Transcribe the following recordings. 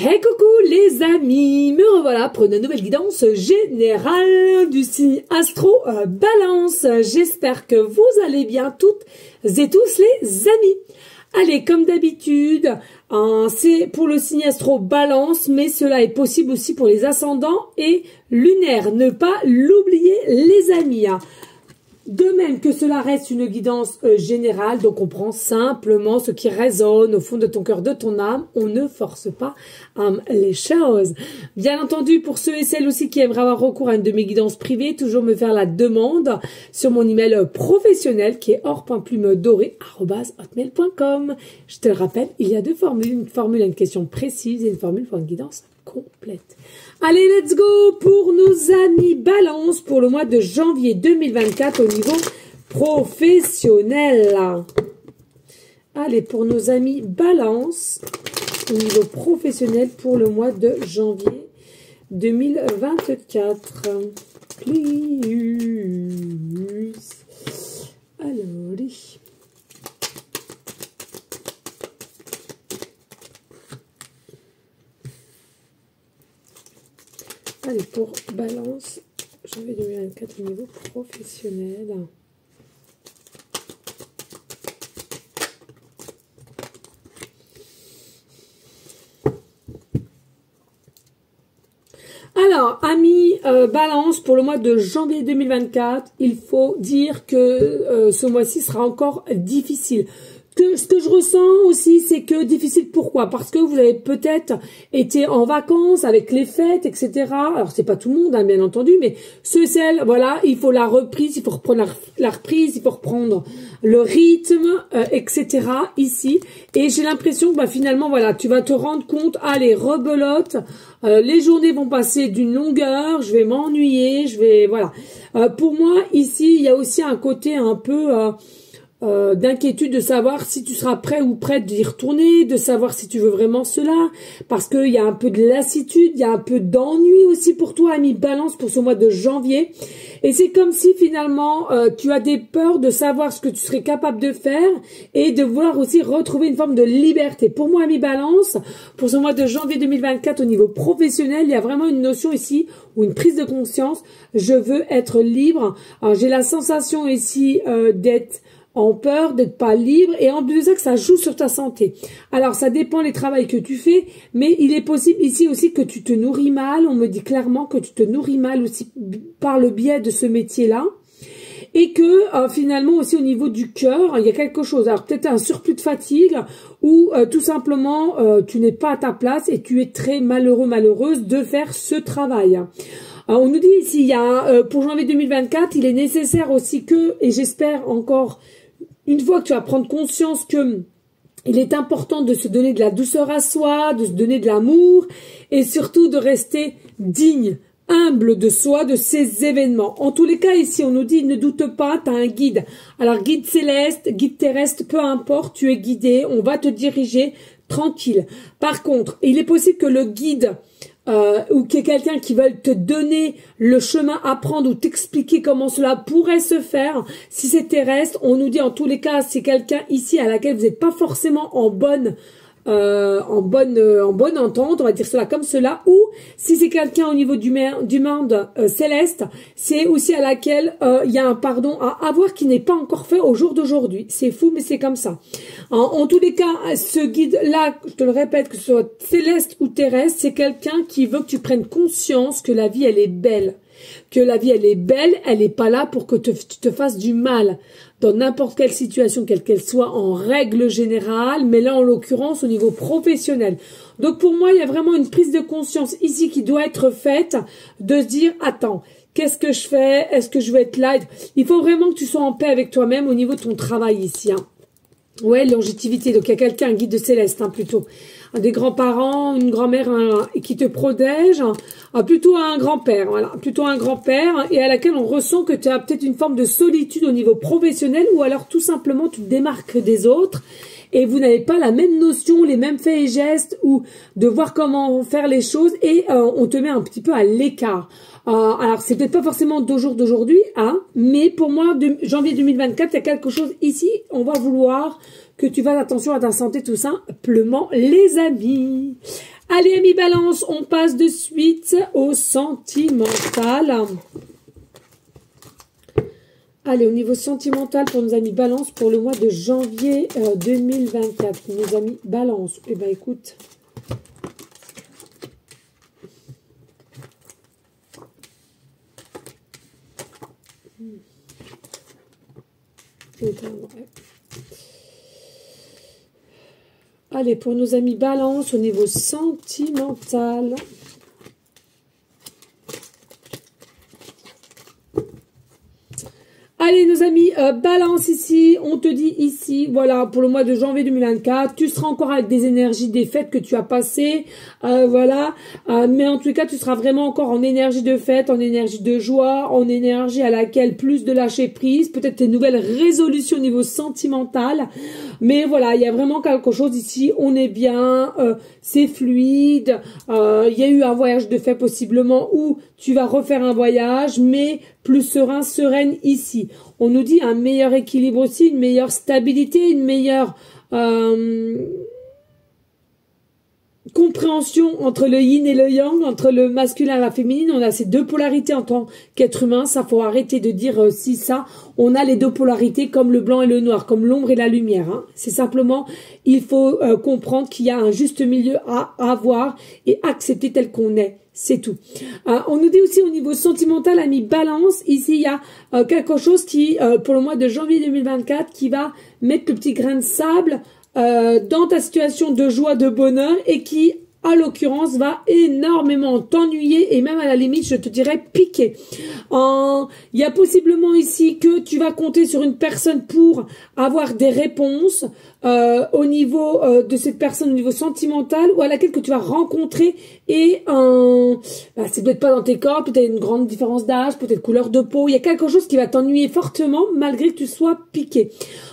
Hey coucou les amis, me revoilà pour une nouvelle guidance générale du signe Astro Balance. J'espère que vous allez bien toutes et tous les amis. Allez, comme d'habitude, c'est pour le signe Astro Balance, mais cela est possible aussi pour les ascendants et lunaires. Ne pas l'oublier les amis. De même que cela reste une guidance générale, donc on prend simplement ce qui résonne au fond de ton cœur, de ton âme. On ne force pas les choses. Bien entendu, pour ceux et celles aussi qui aimeraient avoir recours à une de mes guidances privées, toujours me faire la demande sur mon email professionnel qui est or.plumedoré@hotmail.com. Je te le rappelle, il y a deux formules, une formule à une question précise et une formule pour une guidance complète. Allez, let's go pour nos amis Balance pour le mois de janvier 2024 au niveau professionnel. Allez, pour nos amis Balance au niveau professionnel pour le mois de janvier 2024. Please. Alors, allez, pour Balance, janvier 2024 au niveau professionnel. Alors, amis Balance, pour le mois de janvier 2024, il faut dire que ce mois-ci sera encore difficile. Ce que je ressens aussi, c'est que difficile, pourquoi? Parce que vous avez peut-être été en vacances avec les fêtes, etc. Alors, c'est pas tout le monde, hein, bien entendu, mais ceux et celles, voilà, il faut la reprise, il faut reprendre la reprise, il faut reprendre le rythme, etc. ici. Et j'ai l'impression que, bah, finalement, voilà, tu vas te rendre compte, allez, rebelote, les journées vont passer d'une longueur, je vais m'ennuyer, voilà. Pour moi, ici, il y a aussi un côté un peu... d'inquiétude de savoir si tu seras prêt ou prête d'y retourner, de savoir si tu veux vraiment cela, parce qu'il y a un peu de lassitude, il y a un peu d'ennui aussi pour toi, ami Balance, pour ce mois de janvier, et c'est comme si finalement tu as des peurs de savoir ce que tu serais capable de faire et de vouloir aussi retrouver une forme de liberté. Pour moi, ami Balance, pour ce mois de janvier 2024 au niveau professionnel, il y a vraiment une notion ici, ou une prise de conscience, je veux être libre. Alors j'ai la sensation ici d'être en peur, d'être pas libre, et en plus de ça que ça joue sur ta santé. Alors ça dépend les travaux que tu fais, mais il est possible ici aussi que tu te nourris mal. On me dit clairement que tu te nourris mal aussi par le biais de ce métier-là, et que finalement aussi au niveau du cœur, il y a quelque chose. Alors peut-être un surplus de fatigue, ou tout simplement tu n'es pas à ta place et tu es très malheureux, malheureuse de faire ce travail. Alors, on nous dit ici, il y a, pour janvier 2024, il est nécessaire aussi que, et j'espère encore, une fois que tu vas prendre conscience que il est important de se donner de la douceur à soi, de se donner de l'amour, et surtout de rester digne, humble de soi, de ces événements. En tous les cas, ici, on nous dit, ne doute pas, tu as un guide. Alors, guide céleste, guide terrestre, peu importe, tu es guidé, on va te diriger tranquille. Par contre, il est possible que le guide... ou qu'il y ait quelqu'un qui veuille te donner le chemin à prendre ou t'expliquer comment cela pourrait se faire. Si c'est terrestre, on nous dit en tous les cas, c'est quelqu'un ici à laquelle vous n'êtes pas forcément en bonne entente, on va dire cela comme cela, ou si c'est quelqu'un au niveau du monde céleste, c'est aussi à laquelle il y a un pardon à avoir qui n'est pas encore fait au jour d'aujourd'hui. C'est fou, mais c'est comme ça. En tous les cas, ce guide-là, je te le répète, que ce soit céleste ou terrestre, c'est quelqu'un qui veut que tu prennes conscience que la vie, elle est belle. Que la vie, elle est belle, elle n'est pas là pour que tu te fasses du mal dans n'importe quelle situation, quelle qu'elle soit, en règle générale, mais là, en l'occurrence, au niveau professionnel. Donc, pour moi, il y a vraiment une prise de conscience ici qui doit être faite, de se dire, attends, qu'est-ce que je fais? Est-ce que je vais être là? Il faut vraiment que tu sois en paix avec toi-même au niveau de ton travail ici, hein. Ouais, longévité, donc il y a quelqu'un, un guide de céleste, hein, plutôt. Des grands-parents, une grand-mère qui te protège, plutôt un grand-père, voilà, plutôt un grand-père, et à laquelle on ressent que tu as peut-être une forme de solitude au niveau professionnel, ou alors tout simplement tu te démarques des autres, et vous n'avez pas la même notion, les mêmes faits et gestes, ou de voir comment faire les choses, et on te met un petit peu à l'écart. Alors, c'est peut-être pas forcément d'aujourd'hui, hein, mais pour moi, janvier 2024, il y a quelque chose ici, on va vouloir que tu fasses attention à ta santé tout simplement, les amis. Allez, amis Balance, on passe de suite au sentimental. Allez, au niveau sentimental pour nos amis Balance pour le mois de janvier 2024. Nos amis Balance, eh ben écoute... Allez, pour nos amis Balance, au niveau sentimental. Allez, nos amis, Balance ici, on te dit ici, voilà, pour le mois de janvier 2024, tu seras encore avec des énergies des fêtes que tu as passées, voilà, mais en tout cas, tu seras vraiment encore en énergie de fête, en énergie de joie, en énergie à laquelle plus de lâcher prise, peut-être tes nouvelles résolutions au niveau sentimental, mais voilà, il y a vraiment quelque chose ici, on est bien, c'est fluide, il y a eu un voyage de fait possiblement où tu vas refaire un voyage, mais plus serein, sereine ici. On nous dit un meilleur équilibre aussi, une meilleure stabilité, une meilleure compréhension entre le yin et le yang, entre le masculin et la féminine. On a ces deux polarités en tant qu'être humain. Ça, faut arrêter de dire si ça. On a les deux polarités comme le blanc et le noir, comme l'ombre et la lumière. Hein. C'est simplement, il faut comprendre qu'il y a un juste milieu à avoir et accepter tel qu'on est. C'est tout. On nous dit aussi au niveau sentimental, ami Balance, ici il y a quelque chose qui, pour le mois de janvier 2024, qui va mettre le petit grain de sable dans ta situation de joie, de bonheur et qui, à l'occurrence, va énormément t'ennuyer et même à la limite, je te dirais, piquer. Il y a possiblement ici que tu vas compter sur une personne pour avoir des réponses au niveau de cette personne, au niveau sentimental ou à laquelle que tu vas rencontrer et c'est peut-être pas dans tes corps, peut-être une grande différence d'âge, peut-être couleur de peau. Il y a quelque chose qui va t'ennuyer fortement malgré que tu sois piqué.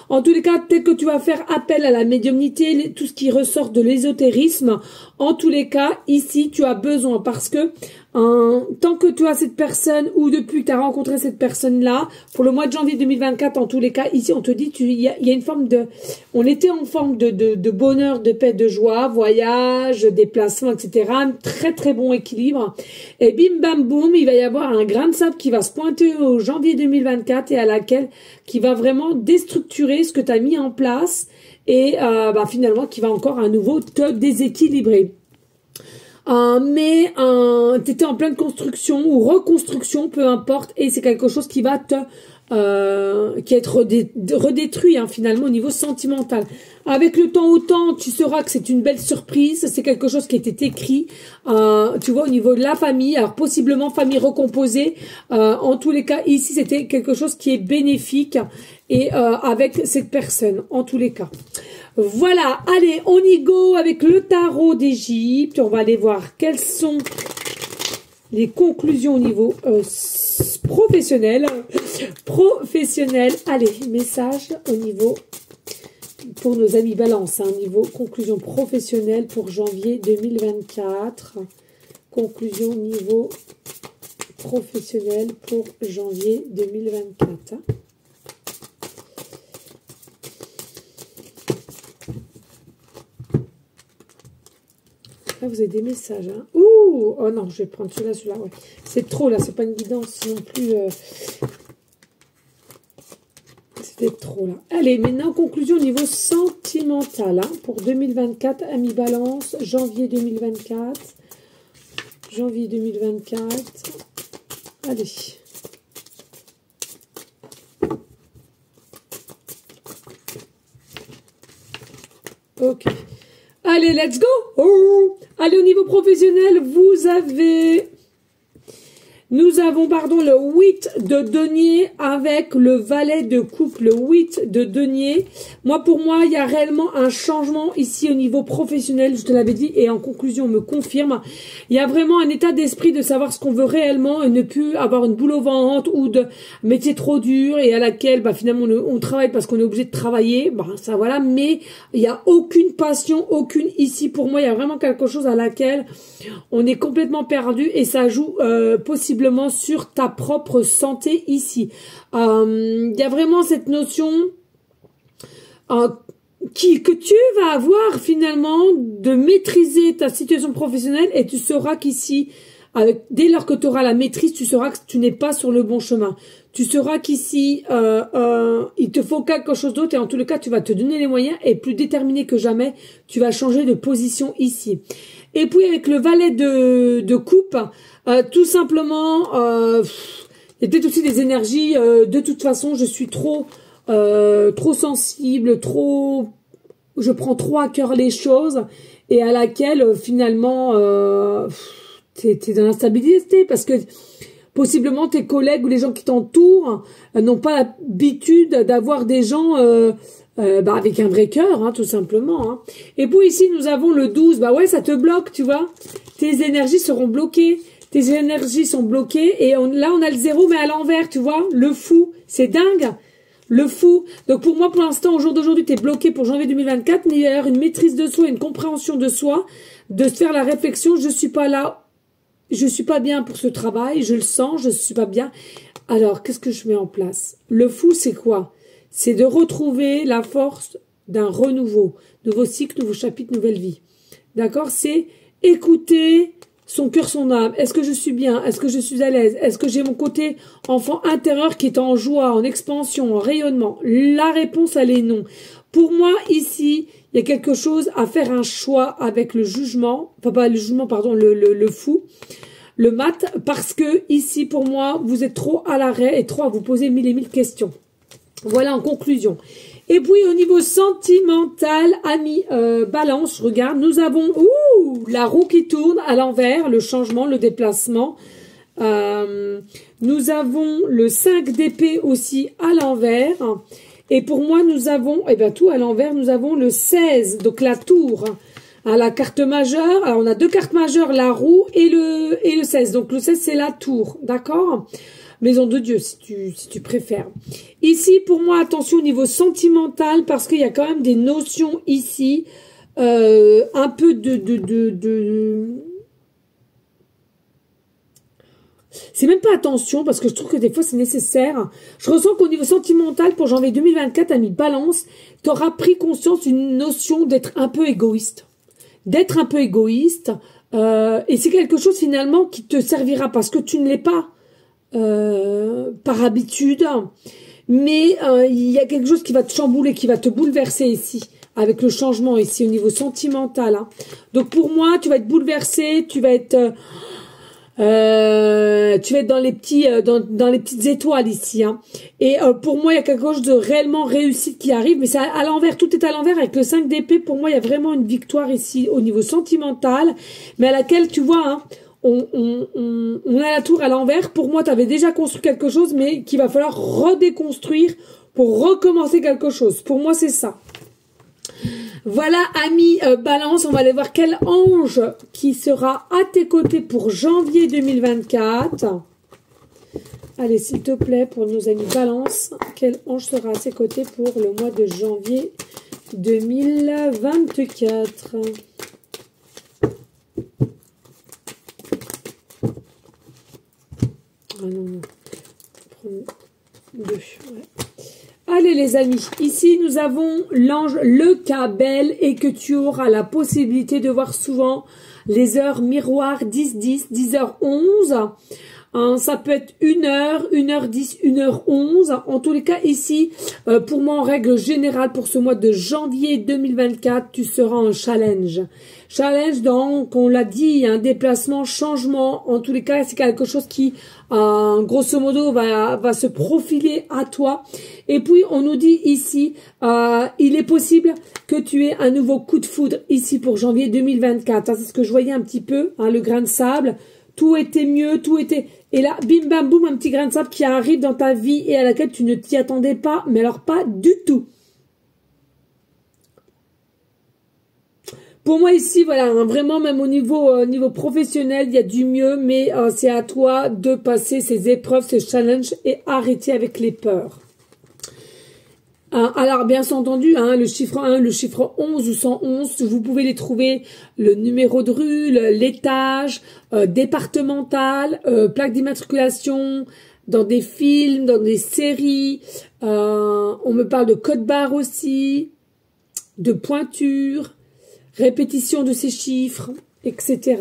En tous les cas, peut-être que tu vas faire appel à la médiumnité, tout ce qui ressort de l'ésotérisme. En tous les cas, ici, tu as besoin parce que tant que tu as cette personne ou depuis que tu as rencontré cette personne-là, pour le mois de janvier 2024, en tous les cas, ici, on te dit, il y a une forme de... On était en forme de bonheur, de paix, de joie, voyage, déplacement, etc. Un très, très bon équilibre. Et bim, bam, boum, il va y avoir un grain de sable qui va se pointer au janvier 2024 et à laquelle qui va vraiment déstructurer ce que tu as mis en place et finalement qui va encore à nouveau te déséquilibrer. Mais tu étais en pleine construction ou reconstruction, peu importe, et c'est quelque chose qui va être redétruit finalement au niveau sentimental. Avec le temps, autant tu sauras que c'est une belle surprise, c'est quelque chose qui était écrit, tu vois, au niveau de la famille, alors possiblement famille recomposée, en tous les cas ici c'était quelque chose qui est bénéfique et avec cette personne, en tous les cas. Voilà, allez, on y go avec le tarot d'Égypte. On va aller voir quelles sont les conclusions au niveau professionnel. Allez, message au niveau, pour nos amis Balance, niveau conclusion professionnelle pour janvier 2024. Conclusion niveau professionnel pour janvier 2024. Là, vous avez des messages. Hein. Ouh, oh non, je vais prendre celui-là. Ouais. C'est trop, là. C'est pas une guidance non plus. C'était trop, là. Allez, maintenant, conclusion au niveau sentimental. Pour 2024, amis Balance, janvier 2024. Janvier 2024. Allez. Ok. Allez, let's go. Oh. Allez, au niveau professionnel, nous avons, le 8 de denier avec le valet de coupe, le 8 de denier. Pour moi, il y a réellement un changement ici au niveau professionnel, je te l'avais dit, et en conclusion, on me confirme. Il y a vraiment un état d'esprit de savoir ce qu'on veut réellement et ne plus avoir une boule au ventre ou de métier trop dur et à laquelle, finalement, on travaille parce qu'on est obligé de travailler. Ça, voilà, mais il n'y a aucune passion, aucune ici. Pour moi, il y a vraiment quelque chose à laquelle on est complètement perdu et ça joue possiblement sur ta propre santé ici. Il y a vraiment cette notion que tu vas avoir finalement de maîtriser ta situation professionnelle et tu sauras qu'ici, dès lors que tu auras la maîtrise, tu sauras que tu n'es pas sur le bon chemin. Tu sauras qu'ici, il te faut quelque chose d'autre et en tous les cas, tu vas te donner les moyens et plus déterminé que jamais, tu vas changer de position ici. Et puis avec le valet de coupe, tout simplement, il y a peut-être aussi des énergies, de toute façon, je suis trop sensible, je prends trop à cœur les choses et à laquelle finalement t'es dans l'instabilité parce que possiblement tes collègues ou les gens qui t'entourent n'ont pas l'habitude d'avoir des gens avec un vrai cœur, hein, tout simplement. Hein. Et puis ici nous avons le 12, bah ouais ça te bloque, tu vois. Tes énergies seront bloquées, tes énergies sont bloquées et là on a le 0 mais à l'envers, tu vois, le fou, c'est dingue. Le fou. Donc pour moi, pour l'instant, au jour d'aujourd'hui, tu es bloqué pour janvier 2024, mais il y a une maîtrise de soi, une compréhension de soi, de se faire la réflexion, je suis pas là, je suis pas bien pour ce travail, je le sens, je suis pas bien. Alors, qu'est-ce que je mets en place? Le fou, c'est quoi? C'est de retrouver la force d'un renouveau, nouveau cycle, nouveau chapitre, nouvelle vie. D'accord? C'est écouter son cœur, son âme. Est-ce que je suis bien? Est-ce que je suis à l'aise? Est-ce que j'ai mon côté enfant intérieur qui est en joie, en expansion, en rayonnement? La réponse, elle est non. Pour moi, ici, il y a quelque chose à faire un choix avec le jugement, enfin pas le jugement, pardon, le fou, le mat, parce que ici, pour moi, vous êtes trop à l'arrêt et trop à vous poser mille et mille questions. Voilà en conclusion. Et puis au niveau sentimental, amis, balance, je regarde, nous avons la roue qui tourne à l'envers, le changement, le déplacement. Nous avons le 5 d'épée aussi à l'envers. Et pour moi, nous avons, tout à l'envers, nous avons le 16, donc la tour. Hein, la carte majeure, alors on a deux cartes majeures, la roue et le 16. Donc le 16, c'est la tour, d'accord ? Maison de Dieu, si tu préfères. Ici, pour moi, attention au niveau sentimental, parce qu'il y a quand même des notions ici, un peu C'est même pas attention, parce que je trouve que des fois, c'est nécessaire. Je ressens qu'au niveau sentimental, pour janvier 2024, ami Balance, tu auras pris conscience d'une notion d'être un peu égoïste. D'être un peu égoïste, et c'est quelque chose, finalement, qui te servira, parce que tu ne l'es pas. Par habitude, mais il y a quelque chose qui va te chambouler, qui va te bouleverser ici, avec le changement ici au niveau sentimental. Hein. Donc pour moi, tu vas être bouleversé, tu vas être dans les petits, dans les petites étoiles ici. Hein. Et pour moi, il y a quelque chose de réellement réussite qui arrive, mais c'est à l'envers, tout est à l'envers avec le 5 d'épée. Pour moi, il y a vraiment une victoire ici au niveau sentimental, mais à laquelle tu vois. Hein, on a la tour à l'envers. Pour moi, tu avais déjà construit quelque chose, mais qu'il va falloir redéconstruire pour recommencer quelque chose. Pour moi, c'est ça. Voilà, amis Balance, on va aller voir quel ange qui sera à tes côtés pour janvier 2024. Allez, s'il te plaît, pour nos amis Balance, quel ange sera à tes côtés pour le mois de janvier 2024 ? Ah non, non. Prendre deux. Ouais. Allez les amis, ici nous avons l'ange le Cabel et que tu auras la possibilité de voir souvent les heures miroirs 10-10, 10h11. Ça peut être 1h, 1h10, 1h11. En tous les cas, ici, pour moi, en règle générale, pour ce mois de janvier 2024, tu seras en challenge. Challenge, donc, on l'a dit, un déplacement, changement. En tous les cas, c'est quelque chose qui, grosso modo, va se profiler à toi. Et puis, on nous dit ici, il est possible que tu aies un nouveau coup de foudre ici pour janvier 2024. C'est ce que je voyais un petit peu, hein, le grain de sable. Tout était mieux, tout était... Et là, bim, bam, boum, un petit grain de sable qui arrive dans ta vie et à laquelle tu ne t'y attendais pas, mais alors pas du tout. Pour moi ici, voilà, hein, vraiment même au niveau professionnel, il y a du mieux, mais c'est à toi de passer ces épreuves, ces challenges et arrêter avec les peurs. Alors, bien entendu, hein, le chiffre 1, le chiffre 11 ou 111, vous pouvez les trouver, le numéro de rue, l'étage, départemental, plaque d'immatriculation, dans des films, dans des séries. On me parle de code barre aussi. de pointure, répétition de ces chiffres, etc.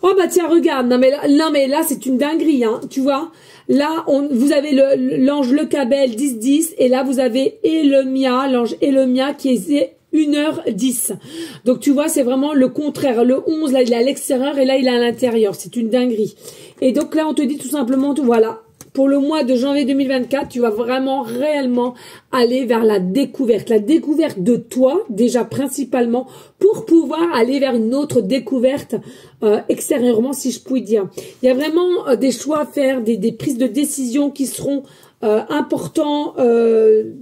Oh bah tiens, regarde, non mais là c'est une dinguerie, hein, tu vois. Là, vous avez l'ange Le Cabel 10-10 et là vous avez Elemia, l'ange Elemia qui est 1h10. Donc tu vois, c'est vraiment le contraire. Le 11, là il est à l'extérieur et là il est à l'intérieur. C'est une dinguerie. Et donc là on te dit tout simplement, voilà. Pour le mois de janvier 2024, tu vas vraiment réellement aller vers la découverte de toi déjà principalement pour pouvoir aller vers une autre découverte extérieurement, si je puis dire. Il y a vraiment des choix à faire, des prises de décision qui seront importants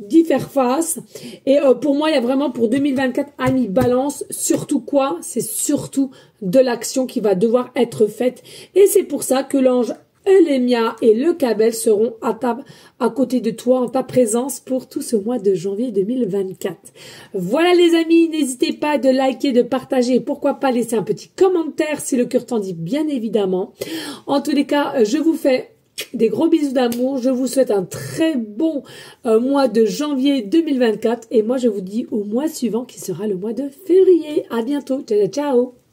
d'y faire face. Et pour moi, il y a vraiment pour 2024, amis balance, surtout quoi? C'est surtout de l'action qui va devoir être faite. Et c'est pour ça que l'ange Elemia et Le Cabel seront à côté de toi en ta présence pour tout ce mois de janvier 2024. Voilà les amis, n'hésitez pas de liker, de partager et pourquoi pas laisser un petit commentaire si le cœur t'en dit, bien évidemment. En tous les cas, je vous fais des gros bisous d'amour. Je vous souhaite un très bon mois de janvier 2024 et moi je vous dis au mois suivant qui sera le mois de février. À bientôt, ciao ciao.